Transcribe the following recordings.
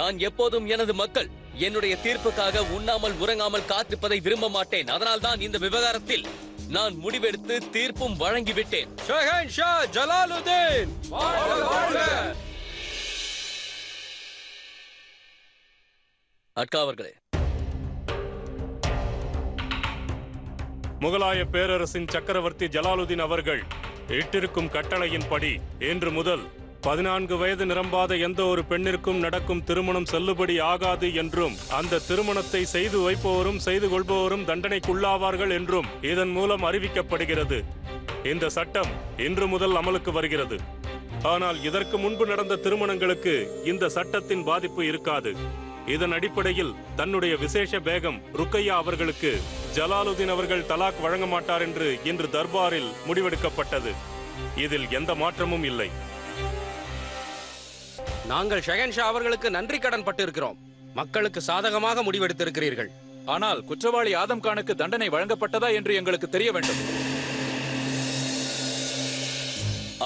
நான் எப்போதும் எனது மக்கள் என்னுடைய தீர்ப்புக்காக உண்ணாமல் உறங்காமல் காத்திருப்பதை விரும்ப மாட்டேன். அதனால்தான் இந்த விவகாரத்தில் நான் முடிவெடுத்து தீர்ப்பும் வழங்கிவிட்டேன். ஷஹன்ஷா ஜலாலுதீன் அட்கா அவர்களே, முகலாய பேரரசின் சக்கரவர்த்தி ஜலாலுதீன் அவர்கள் இட்டிருக்கும் கட்டளையின்படி இன்று முதல் 14 வயது நிரம்பாத எந்த ஒரு பெண்ணிற்கும் நடக்கும் திருமணம் செல்லுபடி ஆகாது என்றும், அந்த திருமணத்தை செய்து வைப்பவரும் செய்து கொள்பவரும் தண்டனைக்குள்ளாவார்கள் என்றும் இதன் மூலம் அறிவிக்கப்படுகிறது. இந்த சட்டம் இன்று முதல் அமலுக்கு வருகிறது. ஆனால் இதற்கு முன்பு நடந்த திருமணங்களுக்கு இந்த சட்டத்தின் பாதிப்பு இருக்காது. இதன் அடிப்படையில் தன்னுடைய விசேஷ பேகம் ருக்கையா அவர்களுக்கு ஜலாலுதீன் அவர்கள் தலாக் வழங்க மாட்டார் என்று இன்று தர்பாரில் முடிவெடுக்கப்பட்டது. இதில் எந்த மாற்றமும் இல்லை. நாங்கள் ஷஹன்ஷா அவர்களுக்கு நன்றி கடன் பட்டிருக்கிறோம். மக்களுக்கு சாதகமாக முடிவெடுத்திருக்கிறீர்கள். ஆனால் குற்றவாளி ஆதம் கானுக்கு தண்டனை வழங்கப்பட்டதா என்று எங்களுக்கு தெரிய வேண்டும்.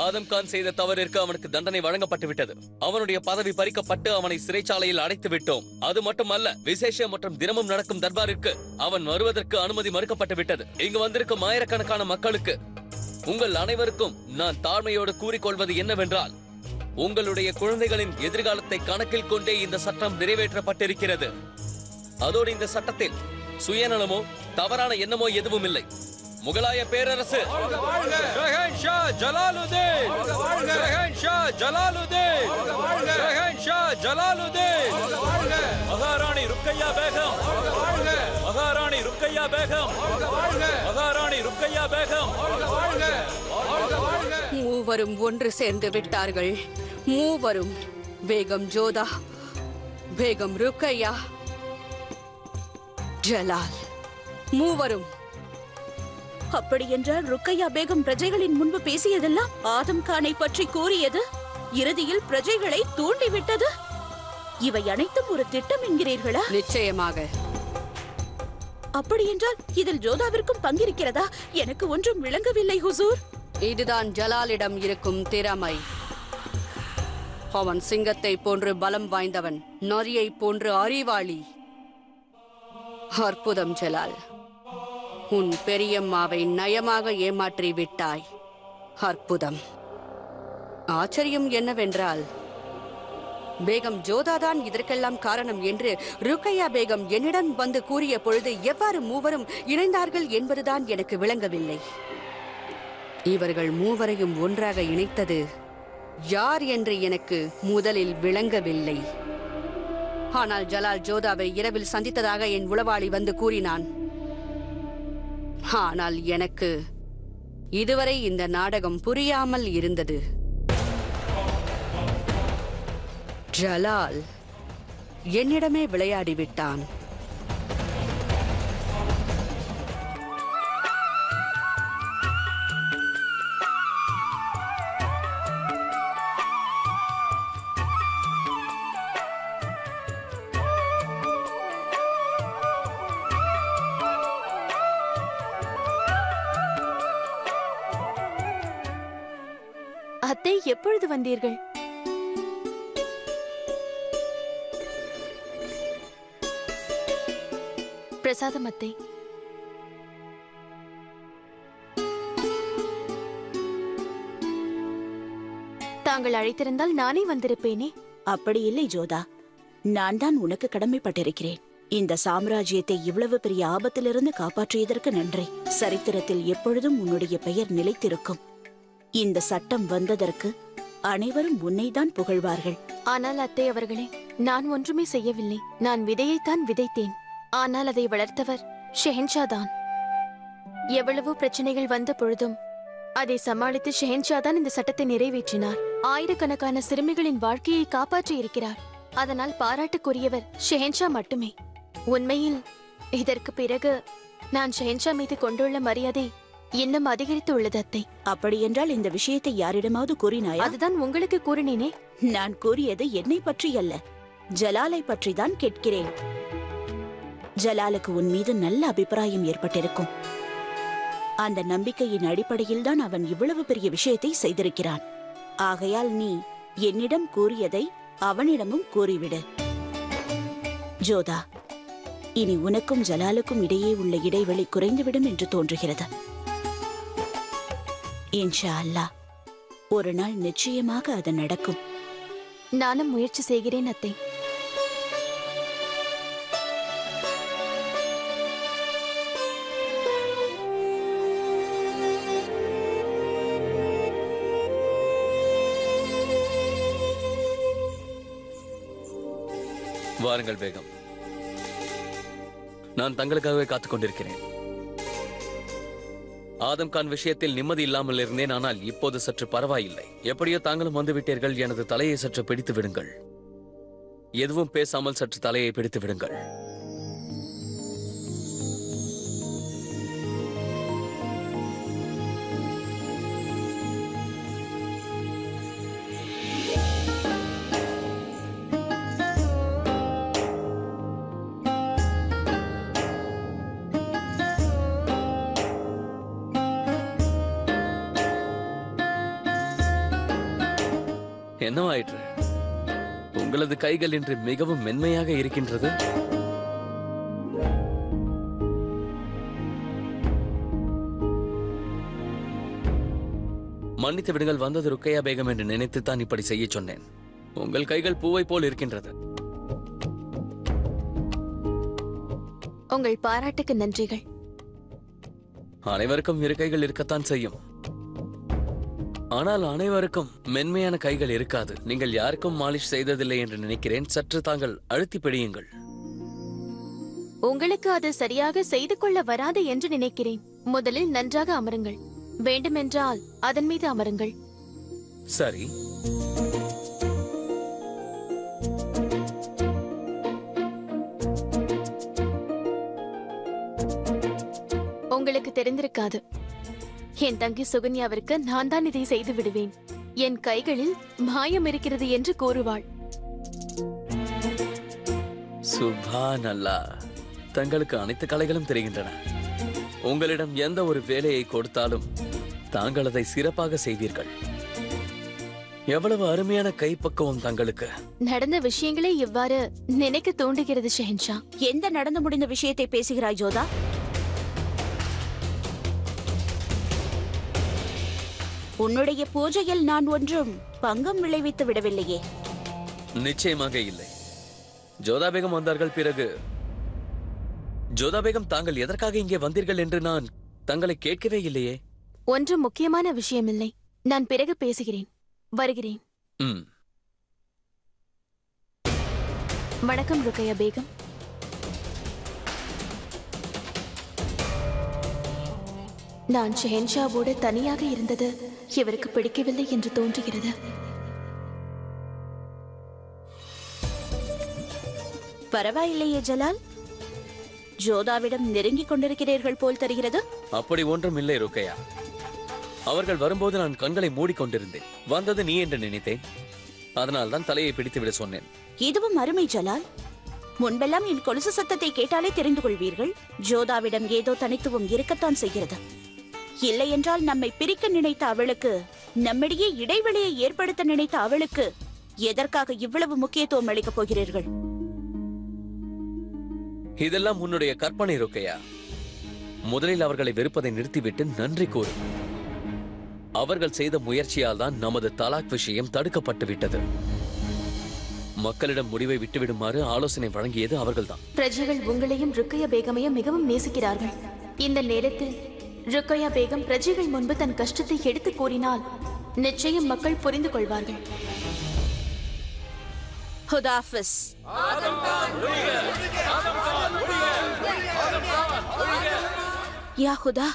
ஆதம் கான் செய்த தவறிற்கு அவனுக்கு தண்டனை வழங்கப்பட்டு விட்டது. அவனுடைய பதவி பறிக்கப்பட்டு அவனை சிறைச்சாலையில் அடைத்து விட்டோம். அது மட்டுமல்ல, விசேஷ மற்றும் தினமும் நடக்கும் தர்பாருக்கு அவன் வருவதற்கு அனுமதி மறுக்கப்பட்டு விட்டது. இங்கு வந்திருக்கும் ஆயிரக்கணக்கான மக்களுக்கு, உங்கள் அனைவருக்கும் நான் தாழ்மையோடு கூறிக்கொள்வது என்னவென்றால், உங்களுடைய குழந்தைகளின் எதிர்காலத்தை கணக்கில் கொண்டே இந்த சட்டம் நிறைவேற்றப்பட்டிருக்கிறது. அதோடு இந்த சட்டத்தில் சுயநலமோ தவறான எண்ணமோ எதுவும் இல்லை. முகலாய பேரரசு ஷஹன்ஷா ஜலாலுதீன் ஷஹன்ஷா ஜலாலுதீன் ஷஹன்ஷா ஜலாலுதீன் மகாராணி ருக்கையா பேகம் மகாராணி ருக்கையா பேகம் மகாராணி ருக்கையா பேகம். மூவரும் ஒன்று சேர்ந்து விட்டார்கள். மூவரும், பேகம் ஜோதா, பேகம் ருக்கையா, ஜலால், மூவரும். அப்படியென்றால் ருக்கையா பேகம் பிரஜைகளின் முன்பு பேசியதெல்லாம் ஆதம் கானை பற்றி கூறியது இறுதியில் பிரஜைகளை தூண்டிவிட்டது. இவை அனைத்தும் ஒரு திட்டம் என்கிறீர்களா? நிச்சயமாக. அப்படியென்றால் இதில் ஜோதாவிற்கும் பங்கிருக்கிறதா? எனக்கு ஒன்றும் விளங்கவில்லை ஹுசூர். இதுதான் ஜலாலிடம் இருக்கும் திறமை. அவன் சிங்கத்தை போன்று பலம் வாய்ந்தவன், நரியை போன்று அறிவாளி. அற்புதம் ஜலால், உன் பெரியம்மாவை நயமாக ஏமாற்றி விட்டாய். அற்புதம். ஆச்சரியம் என்னவென்றால், பேகம் ஜோதாதான் இதற்கெல்லாம் காரணம் என்று ருக்கையா பேகம் என்னிடம் வந்து கூறிய பொழுது எவ்வாறு மூவரும் இணைந்தார்கள் என்பதுதான் எனக்கு விளங்கவில்லை. இவர்கள் மூவரையும் ஒன்றாக இணைத்தது யார் என்று எனக்கு முதலில் விளங்கவில்லை. ஆனால் ஜலால் ஜோதாவை இரவில் சந்தித்ததாக என் உளவாளி வந்து கூறினான். ஆனால் எனக்கு இதுவரை இந்த நாடகம் புரியாமல் இருந்தது. ஜலால் என்னிடமே விளையாடிவிட்டான். அத்தை, எப்பொழுது வந்தீர்கள்? பிரசாதம் அத்தை. தாங்கள் அழைத்திருந்தால் நானே வந்திருப்பேனே. அப்படி இல்லை ஜோதா, நான் தான் உனக்கு கடமைப்பட்டிருக்கிறேன். இந்த சாம்ராஜ்யத்தை இவ்வளவு பெரிய ஆபத்திலிருந்து காப்பாற்றியதற்கு நன்றி. சரித்திரத்தில் எப்பொழுதும் உன்னுடைய பெயர் நிலைத்திருக்கும். இந்த சட்டம் வந்ததற்கு அனைவரும் உன்னைதான் புகழ்வார்கள். ஆனால் அத்தை அவர்களே, நான் ஒன்றுமே செய்யவில்லை. நான் விதையைத்தான் விதைத்தேன். ஆனால் அதை வளர்த்தவர் ஷெஹன்ஷா தான். எவ்வளவோ பிரச்சனைகள் வந்த பொழுதும் அதை சமாளித்து ஷெஹன்ஷா தான் இந்த சட்டத்தை நிறைவேற்றினார். ஆயிரக்கணக்கான சிறுமிகளின் வாழ்க்கையை காப்பாற்றி இருக்கிறார். அதனால் பாராட்டுக்குரியவர் ஷெஹன்ஷா மட்டுமே. உண்மையில் இதற்கு பிறகு நான் ஷெஹன்ஷா மீது கொண்டுள்ள மரியாதை இன்னும் அதிகரித்து உள்ளது அத்தை. அப்படியென்றால் இந்த விஷயத்தை யாரிடமாவது கூறினாயா? அதுதான் உங்களுக்கு கூறினேனே. நான் கூறியது என்னை பற்றி அல்ல, ஜலாலை பற்றி தான் கேட்கிறேன். ஜலாலுக்கு உன் மீது நல்ல அபிப்பிராயம் ஏற்பட்டிருக்கும். அந்த நம்பிக்கையின் அடிப்படையில் தான் அவன் இவ்வளவு பெரிய விஷயத்தை செய்திருக்கிறான். ஆகையால் நீ என்னிடம் கூறியதை அவனிடமும் கூறிவிடு. ஜோதா, இனி உனக்கும் ஜலாலுக்கும் இடையே உள்ள இடைவெளி குறைந்துவிடும் என்று தோன்றுகிறது. இன்ஷா அல்லாஹ், ஒரு நாள் நிச்சயமாக அது நடக்கும். நானும் முயற்சி செய்கிறேன் அத்தை. வாருங்கள் பேகம், நான் தங்களுக்காகவே காத்துக் கொண்டிருக்கிறேன். ஆதம் கான் விஷயத்தில் நிம்மதி இல்லாமல் இருந்தேன், ஆனால் இப்போது சற்று பரவாயில்லை. எப்படியோ தாங்களும் வந்துவிட்டீர்கள். எனது தலையை சற்று பிடித்து விடுங்கள். எதுவும் பேசாமல் சற்று தலையை பிடித்து விடுங்கள். என்னவாயிற்று? உங்களது கைகள் இன்று மிகவும் மென்மையாக இருக்கின்றது. மன்னித்து விடுங்கள், வந்தது ருக்கையா பேகம் என்று நினைத்துத்தான் இப்படி செய்ய சொன்னேன். உங்கள் கைகள் பூவை போல் இருக்கின்றது. உங்கள் பாராட்டுக்கு நன்றிகள். அனைவருக்கும் இரு கைகள் இருக்கத்தான் செய்யும், ஆனால் அனைவருக்கும் மென்மையான கைகள் இருக்காது. நீங்கள் யாருக்கும் மாலிஷ் செய்ததில்லை என்று நினைக்கிறேன். சற்று தாங்கள் அழுத்தி பிடியுங்கள். உங்களுக்கு அது சரியாக செய்து கொள்ள வராது என்று நினைக்கிறேன். முதலில் நன்றாக அமருங்கள். வேண்டுமென்றால் அதன் மீது அமருங்கள். சரி. உங்களுக்கு தெரிந்திருக்காது, என் தங்கி சுகன்யாவிற்கு நான் தான் இதை செய்து விடுவேன். என் கைகளில் மாயம் இருக்கிறது என்று கூறுவாள். சுப்ஹானல்லாஹ், தங்களுக்கு அனைத்து கலைகளும் தெரிகின்றன. உங்களிடம் எந்த ஒரு வேலையை கொடுத்தாலும் தாங்கள் அதை சிறப்பாக செய்வீர்கள். எவ்வளவு அருமையான கைப்பக்குவம் தங்களுக்கு. நடந்த விஷயங்களே இவ்வாறு நினைக்க தூண்டுகிறது ஷெஹன்ஷா. எந்த நடந்து முடிந்த விஷயத்தை பேசுகிறாய் ஜோதா? உன்னுடைய பூஜையில் நான் ஒன்றும் பங்கம் விளைவித்து விடவில்லையே. நிச்சயமாக இல்லை. ஜோதா பேகம் வந்தார்கள். பிறகு ஜோதா பேகம், தாங்கள் எதற்காக இங்கே வந்தீர்கள் என்று நான் தங்களை கேட்கவே இல்லையே. ஒன்றும் முக்கியமான விஷயமில்லை. நான் பிறகு பேசுகிறேன். வருகிறேன். வணக்கம் ருக்கையா பேகம். நான் ஷெஹன்ஷாவோடு தனியாக இருந்தது இவருக்கு பிடிக்கவில்லை என்று தோன்றுகிறது. பரவாயில்லையே ஜலால், ஜோதாவிடம் நெருங்கிக் கொண்டிருக்கிறீர்கள் போல் தெரிகிறது. அப்படி ஒன்றும் இல்லை ருக்கையா. அவர்கள் வரும்போது நான் கண்களை மூடிக்கொண்டிருந்தேன். வந்தது நீ என்று நினைத்தேன். அதனால் தான் தலையை பிடித்து விட சொன்னேன். இதுவும் அருமை ஜலால். முன்பெல்லாம் என் கொலுசு சத்தத்தை கேட்டாலே தெரிந்து கொள்வீர்கள். ஜோதாவிடம் ஏதோ தனித்துவம் இருக்கத்தான் செய்கிறது. இல்லை என்றால் நம்மை பிரிக்க நினைத்த அவளுக்கு, நம்மிடையே இடைவெளியை ஏற்படுத்த நினைத்த அவளுக்கு எதற்காக இவ்வளவு முக்கியத்துவம் அளிக்கப் போகிறீர்கள்? இதெல்லாம் உன்னுடைய கற்பனை ருக்கையா. முதலில் அவர்களை வெறுப்பதை நிறுத்திவிட்டு நன்றி கூறு. அவர்கள் செய்த முயற்சியால் தான் நமது தலாக் விஷயம் தடுக்கப்பட்டு விட்டது. மக்களிடம் முடிவை விட்டுவிடுமாறு ஆலோசனை வழங்கியது அவர்கள்தான். பிரஜைகள் உங்களையும் ருக்கையா பேகமையும் மிகவும் நேசிக்கிறார்கள். இந்த நேரத்தில் ருக்கையா பேகம் பிரஜைகள் முன்பு தன் கஷ்டத்தை எடுத்து கூறினால் நிச்சயம் மக்கள் புரிந்து கொள்வார்கள். ஹுதாஃபிஸ். யா ஹுதா,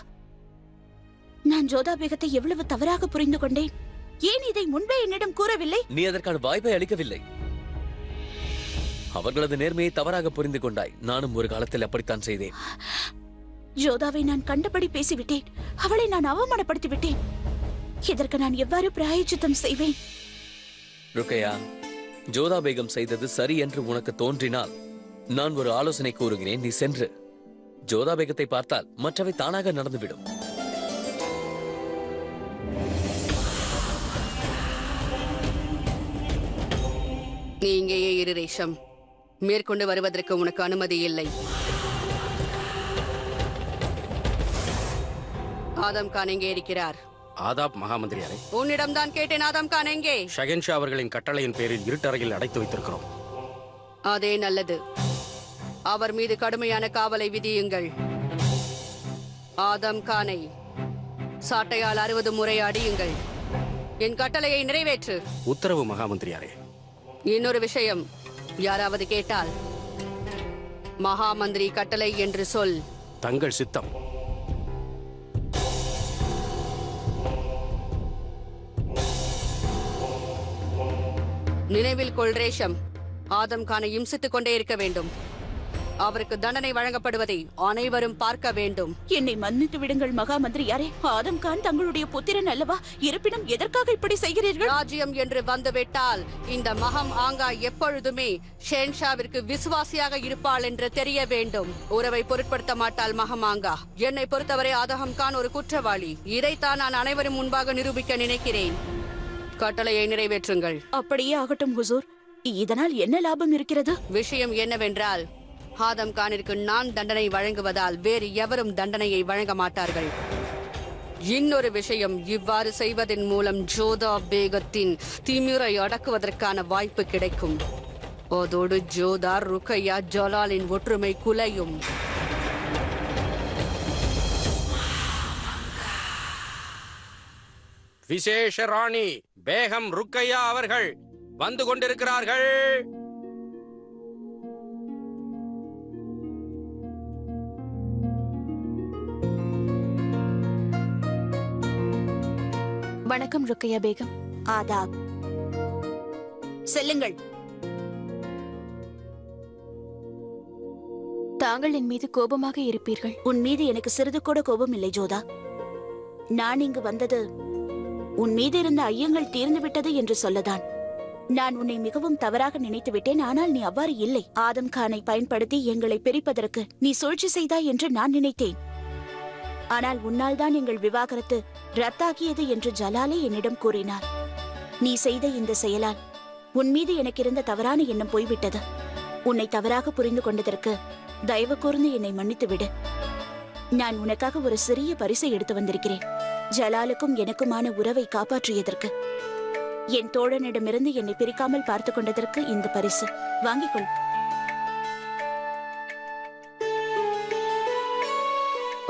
நான் ஜோதா பேகத்தை எவ்வளவு தவறாக புரிந்து கொண்டேன். ஏன் இதை முன்பே என்னிடம் கூறவில்லை? நீ அதற்கான வாய்ப்பை அளிக்கவில்லை. அவர்களது நேர்மையை தவறாக புரிந்து கொண்டாய். நானும் ஒரு காலத்தில் அப்படித்தான் செய்தேன். ஜோதாவை நான் கண்டபடி பேசிவிட்டேன். அவளை நான் அவமானப்படுத்தி விட்டேன். இதற்கு நான் எவ்வாறு பிராயச்சித்தம் செய்வேன்? ருக்கையா, ஜோதா பேகம் செய்தது சரி என்று உனக்கு தோன்றினால் நான் ஒரு ஆலோசனை கூறுகிறேன். நீ சென்று ஜோதா பேகத்தை பார்த்தால் மற்றவை தானாக நடந்துவிடும். நீ இங்கேயே இரு ரேஷம். மேற்கொண்டு வருவதற்கு உனக்கு அனுமதி இல்லை. ஆதம் கான் எங்கே இருக்கிறார்? ஆதாப் மகாமந்திரியாரே, உன்னிடம்தான் கேட்டேன். ஆதம் கான் எங்கே? ஷஹென்ஷா அவர்களின் கட்டளையின் பேரில் இருட்டறையில் அடைத்து வைத்திருக்கிறோம். அதே நல்லது. அவர் மீது கடுமையான காவலை விதியுங்கள். ஆதம் கானை சாட்டையால் 60 முறை அடியுங்கள். என் கட்டளையை நிறைவேற்று. உத்தரவு மகாமந்திரியாரே. இன்னொரு விஷயம், யாராவது கேட்டால் மகாமந்திரி கட்டளை என்று சொல். தங்கள் சித்தம். நினைவில் கொள் ரேஷம், ஆதம் கானை இம்சித்துக் கொண்டே இருக்க வேண்டும். அவருக்கு தண்டனை வழங்கப்படுவதை அனைவரும் பார்க்க வேண்டும். என்னை மன்னித்து விடுங்கள் மகாமந்திரியாரே. ஆதம் கான் தங்களுடைய புத்திரன் அல்லவா? இருப்பினும் எதற்காக இப்படி செய்கிறீர்கள்? ராஜ்யம் என்று வந்துவிட்டால் இந்த மகம் ஆங்கா எப்பொழுதுமே ஷென்ஷாவிற்கு விசுவாசியாக இருப்பாள் என்று தெரிய வேண்டும். உறவை பொருட்படுத்த மாட்டாள் மகமாங்கா. என்னை பொறுத்தவரை ஆதம் கான் ஒரு குற்றவாளி. இதைத்தான் நான் அனைவரும் முன்பாக நிரூபிக்க நினைக்கிறேன். கட்டளையை நிறைவேற்றுங்கள். அப்படியே ஆகட்டும் ஹுசூர். இதனால் என்ன லாபம் இருக்கிறது? விஷயம் என்னவென்றால், ஆதம் கானிற்கு நான் தண்டனை வழங்குவதால் வேறு எவரும் தண்டனையை வழங்க மாட்டார்கள். இன்னொரு விஷயம், இவ்வாறு செய்வதன் மூலம் ஜோதா பேகத்தின் திமிரை அடக்குவதற்கான வாய்ப்பு கிடைக்கும். அதோடு ஜோதா, ருக்கையா, ஜலாலின் ஒற்றுமை குலையும். விசேஷ ராணி பேகம் ருக்கையா அவர்கள் வந்து கொண்டிருக்கிறார்கள். வணக்கம் ருக்கையா பேகம். ஆதாப். செல்லுங்கள். தாங்கள் என் மீது கோபமாக இருப்பீர்கள். உன் மீது எனக்கு சிறிது கூட கோபம் இல்லை ஜோதா. நான் இங்கு வந்தது உன் மீது இருந்த ஐயங்கள் தீர்ந்து விட்டது என்று சொல்லதான். நான் உன்னை மிகவும் தவறாக நினைத்து விட்டேன். ஆனால் நீ அவ்வாறு இல்லை. ஆதம் கானை பயன்படுத்தி எங்களை பிரிப்பதற்கு நீ சூழ்ச்சி செய்தாய் என்று நான் நினைத்தேன். ஆனால் உன்னால் தான் எங்கள் விவாகரத்து ரத்தாகியது என்று ஜலாலே என்னிடம் கூறினார். நீ செய்த இந்த செயலால் உன் மீது எனக்கு இருந்த தவறான எண்ணம் போய்விட்டது. உன்னை தவறாக புரிந்து கொண்டதற்கு தயவு கூர்ந்து என்னை மன்னித்து விடு. நான் உனக்காக ஒரு சிறிய பரிசை எடுத்து வந்திருக்கிறேன். ஜலாலுக்கும் எனக்குமான உறவை காப்பாற்றியதற்கு, என் தோழனிடமிருந்து என்னை பிரிக்காமல் பார்த்து கொண்டதற்கு இந்த பரிசு வாங்கிக் கொள்.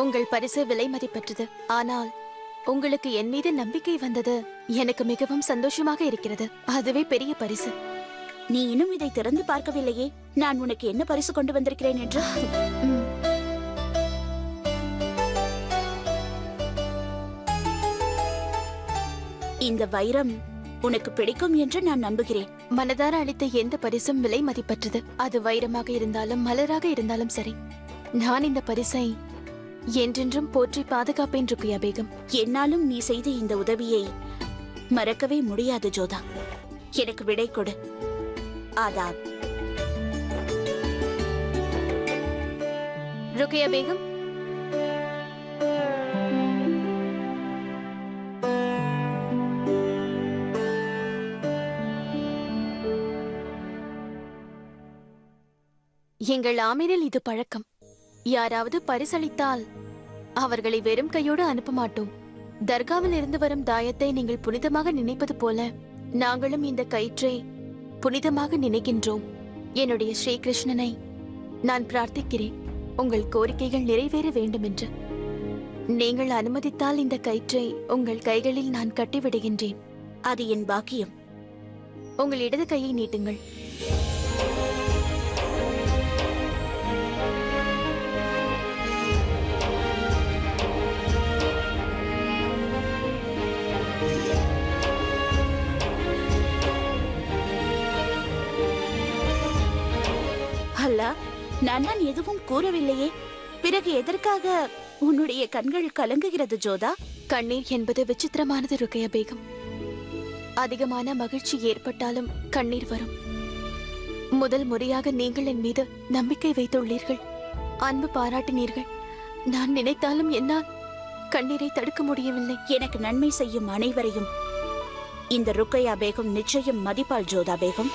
உங்கள் பரிசு விலை மதிப்பற்றது. ஆனால் உங்களுக்கு என் மீது நம்பிக்கை வந்தது எனக்கு மிகவும் சந்தோஷமாக இருக்கிறது. அதுவே பெரிய பரிசு. நீ இன்னும் இதை திறந்து பார்க்கவில்லையே. நான் உனக்கு என்ன பரிசு கொண்டு வந்திருக்கிறேன் என்று. இந்த வைரம் உனக்கு பிடிக்கும் என்று நான் நம்புகிறேன். மனதார அளித்த எந்த பரிசும் விலை மதிப்பற்றது. அது வைரமாக இருந்தாலும் மலராக இருந்தாலும் சரி. நான் இந்த பரிசை என்றென்றும் போற்றி பாதுகாப்பேன் ருக்கையா பேகம். என்னாலும் நீ செய்த இந்த உதவியை மறக்கவே முடியாது ஜோதா. எனக்கு விடை கொடு. ஆதாப். ருக்கையா பேகம், எங்கள் ஆமீரில் இது பழக்கம். யாராவது பரிசளித்தால் அவர்களை வெறும் கையோடு அனுப்ப மாட்டோம். தர்காவில் இருந்து வரும் தாயத்தை நீங்கள் புனிதமாக நினைப்பது போல நாங்களும் இந்த கயிற்றை புனிதமாக நினைக்கின்றோம். என்னுடைய ஸ்ரீகிருஷ்ணனை நான் பிரார்த்திக்கிறேன், உங்கள் கோரிக்கைகள் நிறைவேற வேண்டும் என்று. நீங்கள் அனுமதித்தால் இந்த கயிற்றை உங்கள் கைகளில் நான் கட்டிவிடுகின்றேன். அது என் பாக்கியம். உங்கள் இடது கையை நீட்டுங்கள். அல்லா, நான் எதுவும் கூறவில்லையே. பிறகு எதற்காக உன்னுடைய கண்கள் கலங்குகிறது ஜோதா? கண்ணீர் என்பது விசித்திரமானது ருக்கையா பேகம். அதிகமான மகிழ்ச்சி ஏற்பட்டாலும் கண்ணீர் வரும். முதல் முறையாக நீங்கள் என் மீது நம்பிக்கை வைத்துள்ளீர்கள், அன்பு பாராட்டினீர்கள். நான் நினைத்தாலும் என்னால் கண்ணீரை தடுக்க முடியவில்லை. எனக்கு நன்மை செய்யும் அனைவரையும் இந்த ருக்கையா பேகம் நிச்சயம் மதிப்பாள் ஜோதா பேகம்.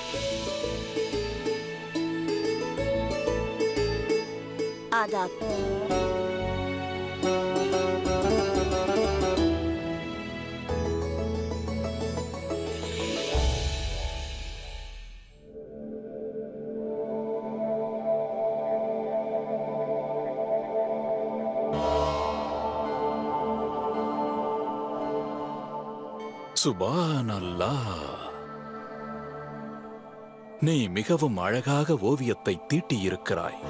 ஆதாப். சுபானல்லாஹ், நீ மிகவும் அழகாக ஓவியத்தை தீட்டியிருக்கிறாய்.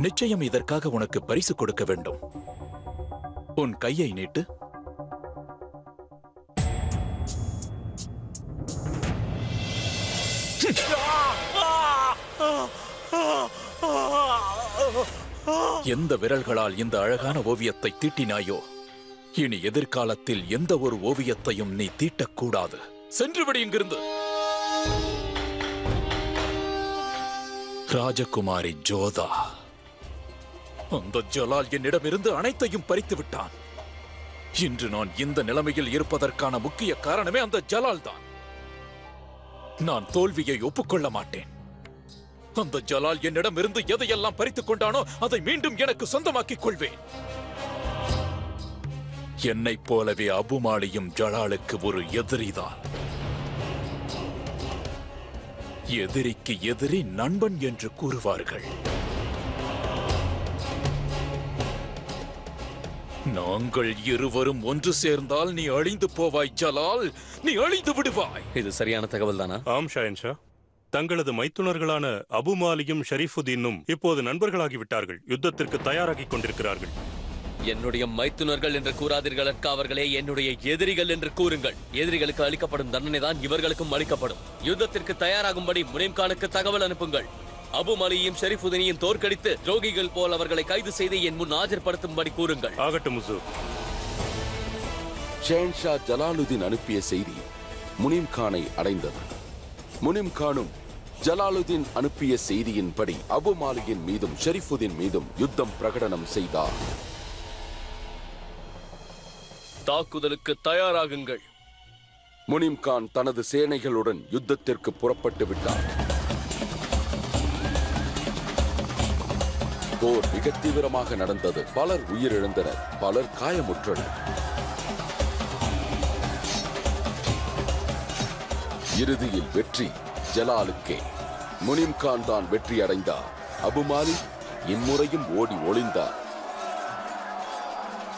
நிச்சயம் இதற்காக உனக்கு பரிசு கொடுக்க வேண்டும். உன் கையை நீட்டு. எந்த விரல்களால் இந்த அழகான ஓவியத்தை தீட்டினாயோ, இனி எதிர்காலத்தில் எந்த ஒரு ஓவியத்தையும் நீ தீட்டக்கூடாது. சென்றுவிடு இங்கிருந்து. ராஜகுமாரி ஜோதா, அந்த ஜலால் என்னிடமிருந்து அனைத்தையும் பறித்து விட்டான். இன்று நான் இந்த நிலைமையில் இருப்பதற்கான முக்கிய காரணமே அந்த ஜலால் தான். நான் தோல்வியை ஒப்புக்கொள்ள மாட்டேன். அந்த ஜலால் என்னிடமிருந்து எதையெல்லாம் பறித்துக் கொண்டானோ அதை மீண்டும் எனக்கு சொந்தமாக்கிக் கொள்வேன். என்னைப் போலவே அபுமாலியும் ஜலாலுக்கு ஒரு எதிரிதான். எதிரிக்கு எதிரி நண்பன் என்று கூறுவார்கள். நாங்கள் இருவரும் ஒன்று சேர்ந்தால் நீ அழிந்து போவாய் ஜலால், நீ அழிந்து விடுவாய். இது சரியான தகவல் தானா? ஆம் ஷாயன்ஷா, தங்களது மைத்துனர்களான அபுமாலியும் ஷரீஃபுதீனும் இப்போது நண்பர்களாகிவிட்டார்கள். யுத்தத்திற்கு தயாராகிக் கொண்டிருக்கிறார்கள். என்னுடைய மைத்துனர்கள் என்று கூறாதீர்கள் அக்கா அவர்களே, என்னுடைய எதிரிகள் என்று கூறுங்கள். எதிரிகளுக்கு அளிக்கப்படும் தண்டனை தான் இவர்களுக்கும் அளிக்கப்படும். யுத்தத்திற்கு தயாராகும்படி முனீம் கானுக்கு தகவல் அனுப்புங்கள். அபுமாலியையும் ஷரீஃபுதீனையும் தோற்கடித்து துரோகிகள் போல் அவர்களை கைது செய்து என் முன் ஆஜர்படுத்தும்படி கூறுங்கள். ஆகட்டும் ஹுசூர். ஷேன்ஷா ஜலாலுதீன் அனுப்பிய செய்தி முனீம் கானை அடைந்தது. முனீம் கானும் ஜலாலுதீன் அனுப்பிய செய்தியின்படி அபுமாலியின் மீதும் ஷரீஃபுதீன் மீதும் யுத்தம் பிரகடனம் செய்தார். தாக்குதலுக்கு தயாராகுங்கள். முனீம் கான் தனது சேனைகளுடன் யுத்தத்திற்கு புறப்பட்டு விட்டார். போர் மிக தீவிரமாக நடந்தது. பலர் உயிரிழந்தனர், பலர் காயமுற்றனர். இறுதியில் வெற்றி ஜலாலுக்கே. முனீம் கான் தான் வெற்றி அடைந்தார். அபுமாலி இம்முறையும் ஓடி ஒளிந்தார்.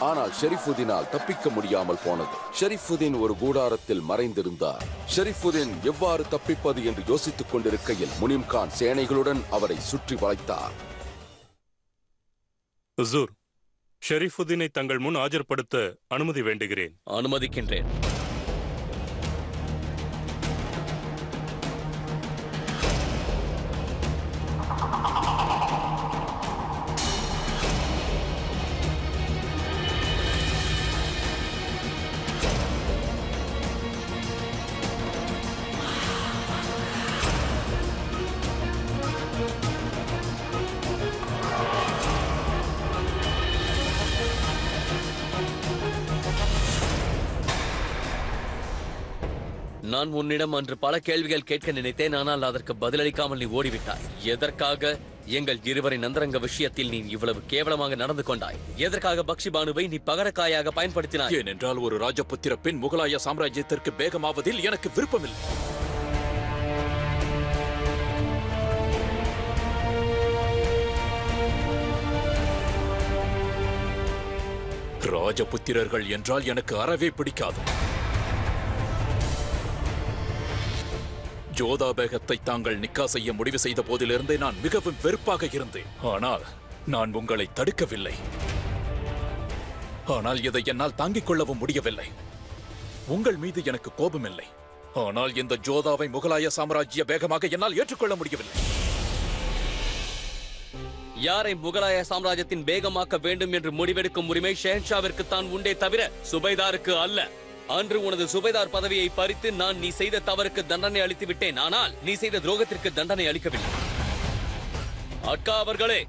ஆனால் ஷரீஃபுதீனால் தப்பிக்க முடியாமல் போனது. ஷரீஃபுதீன் ஒரு கூடாரத்தில் மறைந்திருந்தார். ஷரீஃபுதீன் எவ்வாறு தப்பிப்பது என்று யோசித்துக் கொண்டிருக்கையில் முனீம் கான் சேனைகளுடன் அவரை சுற்றி வளைத்தார். ஹுசூர், ஷரீஃபுதீனை தங்கள் முன் ஆஜர்படுத்த அனுமதி வேண்டுகிறேன். அனுமதிக்கின்றேன். நான் உன்னிடம் அன்று பல கேள்விகள் கேட்க நினைத்தேன், ஆனால் அதற்கு பதிலளிக்காமல் நீ ஓடிவிட்டாய். எதற்காக எங்கள் இருவரின் அந்தரங்க விஷயத்தில் நீ இவ்வளவு கேவலமாக நடந்து கொண்டாய்? எதற்காக பக்ஷி பானுவை நீ பகரக்காயாக பயன்படுத்தினாய்? ஏனென்றால் ஒரு ராஜபுத்திர பெண் முகலாய சாம்ராஜ்யத்திற்கு பேகமாவதில் எனக்கு விருப்பமில்லை. ராஜபுத்திரர்கள் என்றால் எனக்கு அறவே பிடிக்காது. ஜோதா பேகத்தை தாங்கள் நிக்கா செய்ய முடிவு செய்த போதிலிருந்தே நான் மிகவும் வெறுப்பாக இருந்தேன். ஆனால் நான் உங்களை தடுக்கவில்லை. ஆனால் இதை என்னால் தாங்கிக் கொள்ளவும் முடியவில்லை. உங்கள் மீது எனக்கு கோபமில்லை. ஆனால் இந்த ஜோதாவை முகலாய சாம்ராஜ்ய பேகமாக என்னால் ஏற்றுக்கொள்ள முடியவில்லை. யாரை முகலாய சாம்ராஜ்யத்தின் பேகமாக்க வேண்டும் என்று முடிவெடுக்கும் உரிமை ஷேன்ஷாவிற்கு தான் உண்டே தவிர சுபைதாருக்கு அல்ல. அன்று உனது சுபைதார் பதவியை பறித்து நான் நீ செய்த தவறுக்கு தண்டனை அளித்து விட்டேன். ஆனால் நீ செய்த துரோகத்திற்கு தண்டனை அளிக்கவில்லை. அக்கா அவர்களே,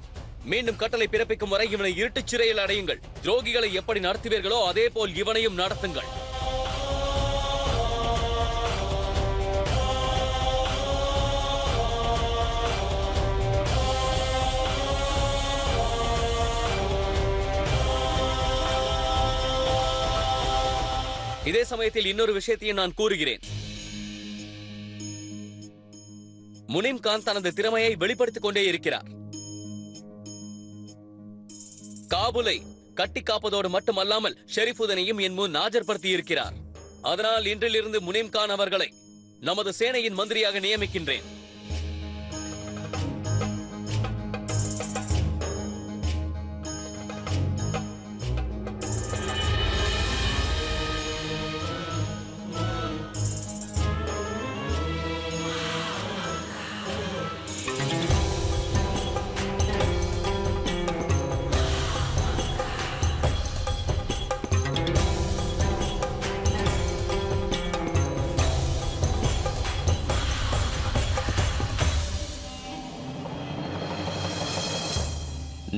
மீண்டும் கட்டளை பிறப்பிக்கும் வரை இவனை இருட்டுச் சிறையில் அடையுங்கள். துரோகிகளை எப்படி நடத்துவீர்களோ அதே போல் இவனையும் நடத்துங்கள். இதே சமயத்தில் இன்னொரு விஷயத்தையும் நான் கூறுகிறேன். முனிம் கான் தனது திறமையை வெளிப்படுத்திக் கொண்டே இருக்கிறார். காபூலை கட்டி காப்பதோடு மட்டுமல்லாமல் ஷெரீஃபுதனையும் என் முன் ஆஜர்படுத்தி இருக்கிறார். அதனால் இன்றிலிருந்து முனிம் கான் அவர்களை நமது சேனையின் மந்திரியாக நியமிக்கின்றேன்.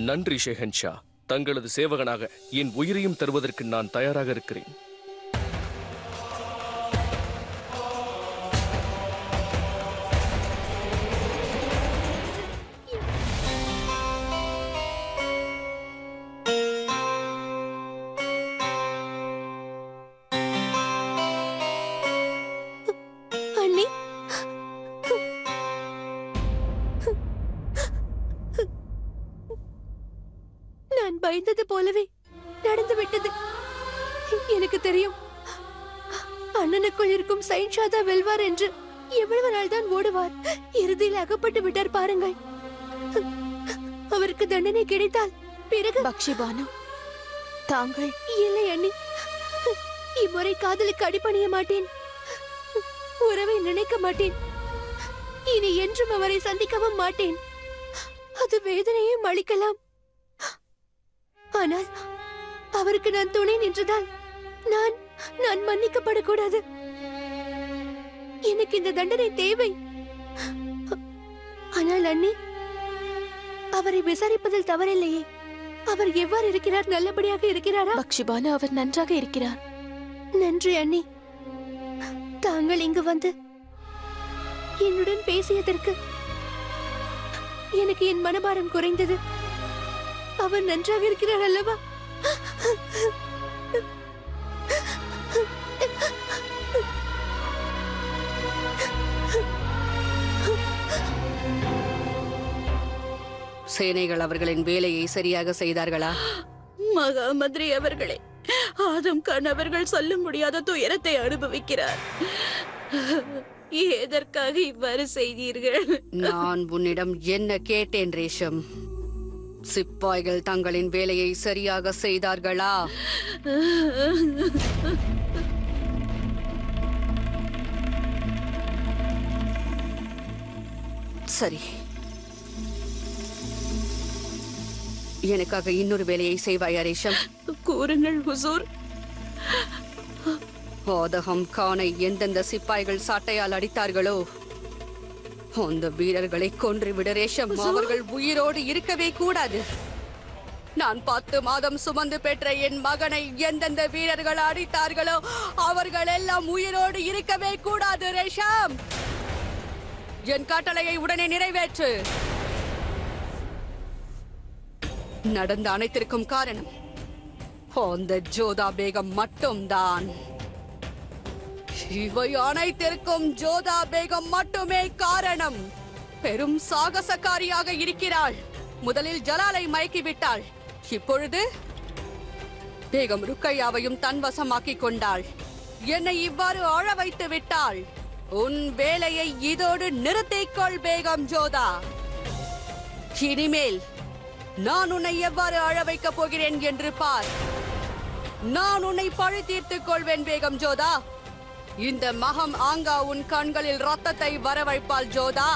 நன்றி ஷெஹன்ஷா. தங்களது சேவகனாக என் உயிரையும் தருவதற்கு நான் தயாராக இருக்கிறேன். நான் பயந்தது போலவே நடந்து விட்டது. எனக்கு தெரியும், அண்ணனுக்குள் இருக்கும் ஷெஹன்ஷா வெல்வார் என்று. எவ்வளவு நாள் தான் ஓடுவார்? இறுதியில் அகப்பட்டு விட்டார் பாருங்கள். அவருக்கு தண்டனை கிடைத்தால் பிறகு பக்ஷி பானு, தாங்கள் இல்லை அண்ணி, இம்முறை காதலுக்கு அடிபணிய மாட்டேன். உறவை நினைக்க மாட்டேன். இனி என்றும் அவரை சந்திக்கவும் மாட்டேன். அது வேதனையும் அளிக்கலாம். ஆனால் அவருக்கு நான் துணை நின்றதால் நான் மன்னிக்கப்படக்கூடாது. எனக்கு இந்த தண்டனை தேவை. ஆனால் அண்ணி, அவரை விசாரிப்பதில் தவறில்லையே. அவர் எவ்வாறு இருக்கிறார்? நல்லபடியாக இருக்கிறாரா? பக்ஷி பானு, அவர் நன்றாக இருக்கிறார். நன்றி அண்ணி. தாங்கள் இங்கு வந்து என்னுடன் பேசியதற்கு எனக்கு என் மனபாரம் குறைந்தது. அவர் நன்றாக இருக்கிறார் அல்லவா? சேனைகள் அவர்களின் வேலையை சரியாக செய்தார்களா? மகா மந்திரி அவர்களே, ஆதம் கான் அவர்கள் சொல்ல முடியாத துயரத்தை அனுபவிக்கிறார். எதற்காக இவ்வாறு செய்தீர்கள்? நான் உன்னிடம் என்ன கேட்டேன் ரேஷம்? சிப்பாய்கள் தங்களின் வேலையை சரியாக செய்தார்களா? சரி, எனக்காக இன்னொரு வேலையை செய்வாயா ரேஷம்? கூறுங்கள் ஹுசூர். ஆதகம் கானை எந்தெந்த சிப்பாய்கள் சாட்டையால் அடித்தார்களோ அந்த வீரர்களை கொன்றுவிட ரேஷம். அவர்கள் உயிரோடு இருக்கவே கூடாது. நான் 10 மாதம் சுமந்து பெற்ற என் மகனை எந்தெந்த வீரர்கள் அடித்தார்களோ அவர்கள் எல்லாம் உயிரோடு இருக்கவே கூடாது ரேஷம். என் கட்டளையை உடனே நிறைவேற்று. நடந்த அனைத்திற்கும் காரணம் அந்த ஜோதா பேகம் மட்டும்தான். இவை அனைத்திற்கும் ஜோதா பேகம் மட்டுமே காரணம். பெரும் சாகசக்காரியாக இருக்கிறாள். முதலில் ஜலாலை மயக்கிவிட்டாள். இப்பொழுது பேகம் ருக்கையாவையும் தன்வசமாக்கிக் கொண்டாள். என்னை இவ்வாறு ஆழ வைத்து விட்டாள். உன் வேலையை இதோடு நிறுத்திக்கொள் பேகம் ஜோதா. இனிமேல் நான் உன்னை எவ்வாறு ஆழ வைக்கப் போகிறேன் என்று பார். நான் உன்னை பழி தீர்த்துக் கொள்வேன் பேகம் ஜோதா. இந்த மகம் ஆங்கா உன் கண்களில் ரத்தத்தை வரவைப்பாள் ஜோதா.